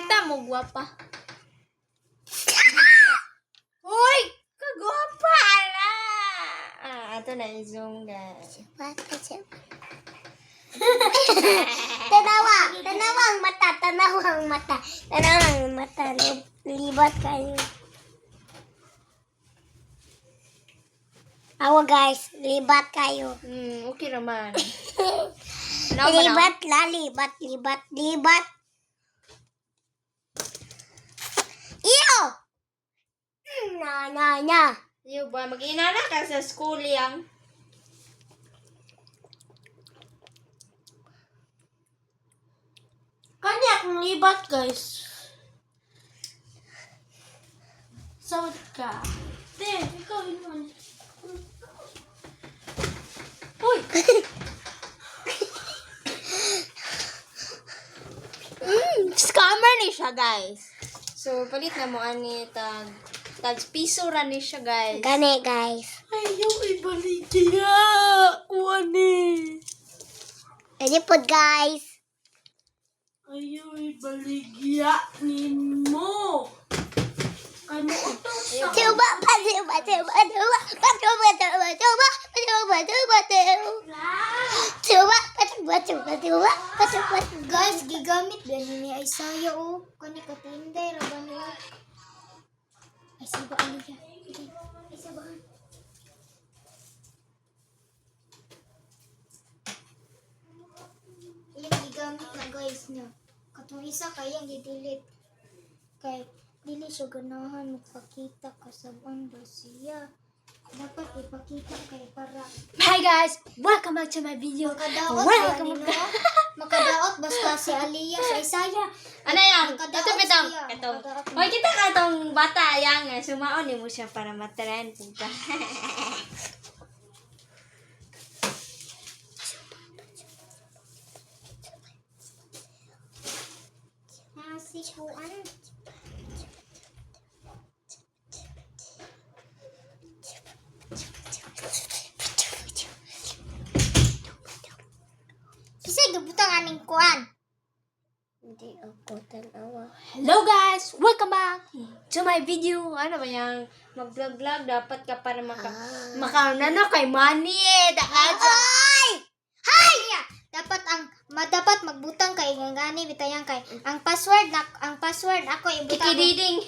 Kita mo, guwapa. Hoy! Kagwapa! Ala! Ito na i-zoom, guys. Tanawang mata. Libat kayo. Awa guys, libat kayo. Okay naman. Libat. Iyo! Na. Yo ba, mag-inana ka sa school yang. Kanya akong libat guys. Sawad ka. Ikaw yun. Uy! Scammer ni siya, guys. So, palit na mo ani tag piso ra ni siya, guys. Gani guys. Ayaw ibaligya. Kuani. Ready po guys. Ayaw ibaligya ni mo. Ano ito? Coba. Guys, gigamit din ni Isaiah oh. Kani ka tinday ra ba niya? Ay siba ano ya? Ay siba. Yung gigamit na guys niya. Katong isa kayang i-delete. Kay dili siya ganahan magpakita kasabang ba siya. Dapat ipakita kay para Hi guys! Welcome back to my video. Makadaot basta si Aliyah sa Isaiah. Ano yan? Makadaot Ito bitang. siya. Ito. Makadaot Hoy, kita ka tong bata yang sumaon ni mo siya para matrend puta. si Juan. Kisay gabutang aning kuan. Hindi ako tanawa. Hello guys! Welcome back to my video. Ano ba yung mag-vlog-vlog? Dapat ka para makaunana kay money eh. Ay! Hay! Dapat magbutang kay ngani bitayang kay ang password ako ibutang. Kikididing.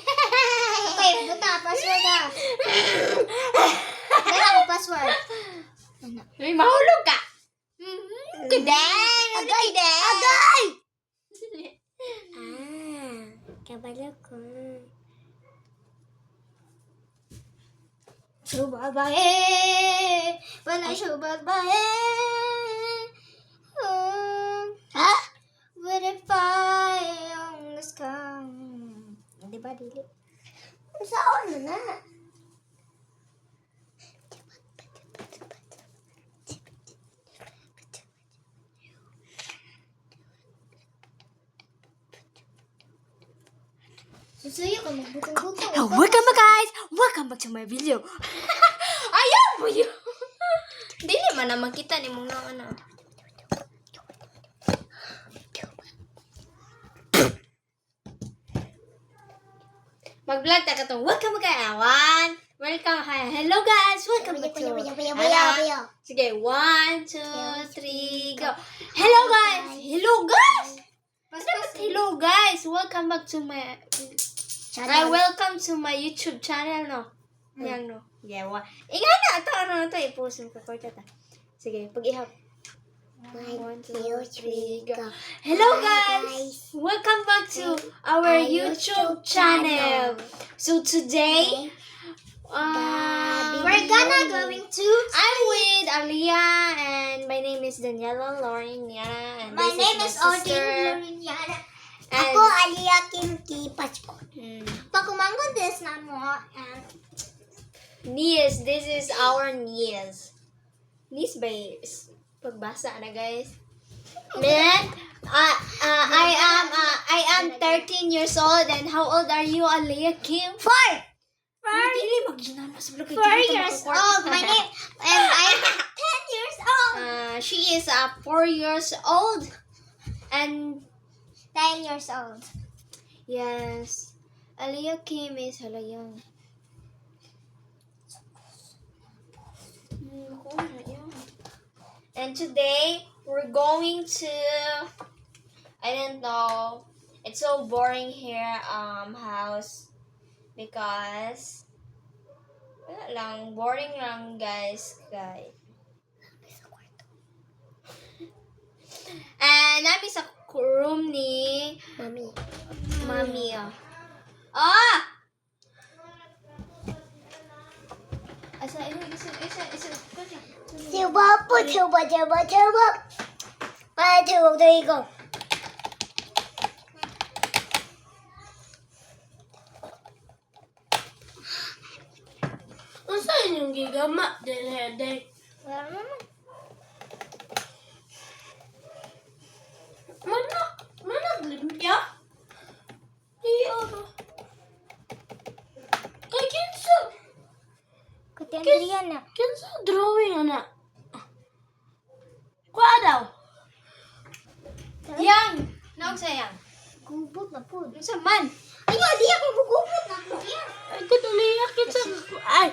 Ako ibutang ang password ah. Dala ko password. May mahulog ka. Kidang! Agay! Kabalo ko. Subabae, panay subabae. Ha? With a fire on the sky. Di ba, dili? Saan na? Susuyo ka magbutang-butang. Welcome back guys! Welcome back to my video. Ayaw mo yun. Dili man naman kita ni mong ano. Mag-vlog ta ka to. Welcome back awan. Welcome. Hi. Hello guys. Welcome back to. Sige, 1, 2, 3, go. Hello guys. Hello guys. Hello guys. Welcome back to my welcome to my YouTube channel no. Yang no. Yeah, inga na to ano to i-post mo ko ta. Sige, pag-ihap. 1, 2, 3, go. Hello guys! Welcome back to our YouTube channel. So today, We're gonna going to. I'm with Aliyah and my name is Daniela Lauren Yana and My this name my is sister. Odin Loriana. And Ako Aliyah Kimki Pasko. Pakumanggon this na mo and Nias, this is our Nias. Nias ba pagbasa na guys? Then I am 13 years old and how old are you, Aliyah Kim? 4 Dili mag-ginan mas vlog 4 years old. My name and I'm 10 years old. She is 4 years old and 10 years old. Yes. Aliyah Kim is halayang. And today, we're going to, I don't know, it's so boring here, house, because, wala lang, boring lang, guys. And namin sa room ni Mami. Ah! Isa. Tuba. 1, 2, 3, go. Unsa inyong gigama dede? Wala naman. Mana limpya? Iya. Kay kinsa? Kuti Andriana. Kinsa drawing ana? Kuha daw. Yang! Naog sayang. Gubot na po. Ano sa man? Ayaw, di ako gugubot na po yan. Ay katuliya kinsa. Ay.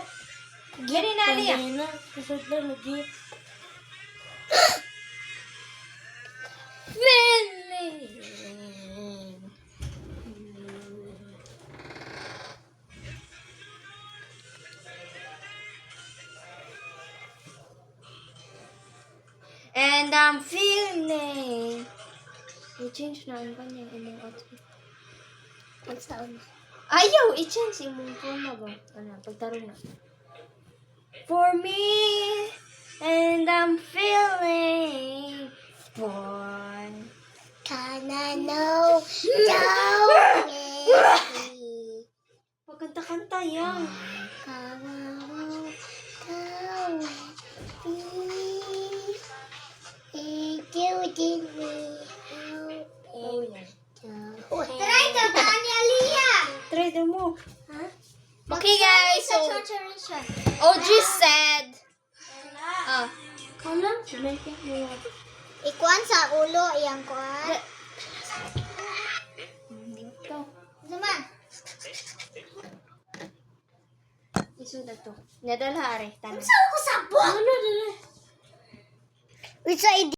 Giri na, Aliyah. Na, kusog na lagi. Feeling. And I'm feeling. I-change na ang kanyang imong outfit. Pagsaon. Ayaw, i-change imong forma ba? Ano, pagtarong na. For me, and I'm feeling for. Kana no, Pagkanta-kanta yan. Try ka ba ni Aliyah? Try din mo. Ha? Okay guys, so OG said, Kanan, sumeke mo. Ikuan sa ulo, iyang kuan. Ito, Zaman. isulat to. Nadala are, tanan. Saan ko sabot? Ano dili? Which side?